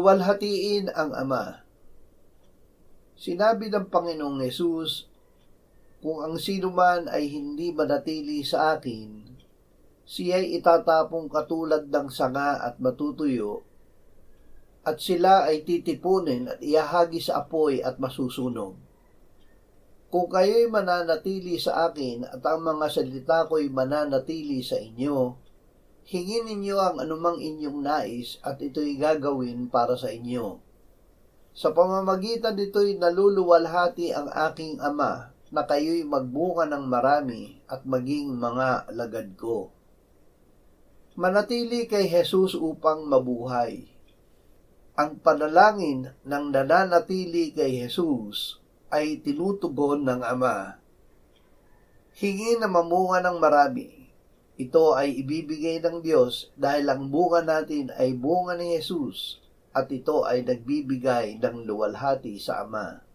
luwalhatiin ang Ama. Sinabi ng Panginoong Hesus, kung ang sino man ay hindi manatili sa akin, siya'y itatapong katulad ng sanga at matutuyo, at sila ay titipunin at iahagi sa apoy at masusunog. Kung kayo'y mananatili sa akin at ang mga salita ko'y mananatili sa inyo, hingin ninyo ang anumang inyong nais at ito'y gagawin para sa inyo. Sa pamamagitan nito'y naluluwalhati ang aking Ama na kayo'y magbunga ng marami at maging mga alagad ko. Manatili kay Jesus upang mabuhay. Ang panalangin ng nananatili kay Jesus ay tinutugon ng Ama. Hingi na mamunga ng marami. Ito ay ibibigay ng Diyos dahil ang bunga natin ay bunga ni Jesus at ito ay nagbibigay ng luwalhati sa Ama.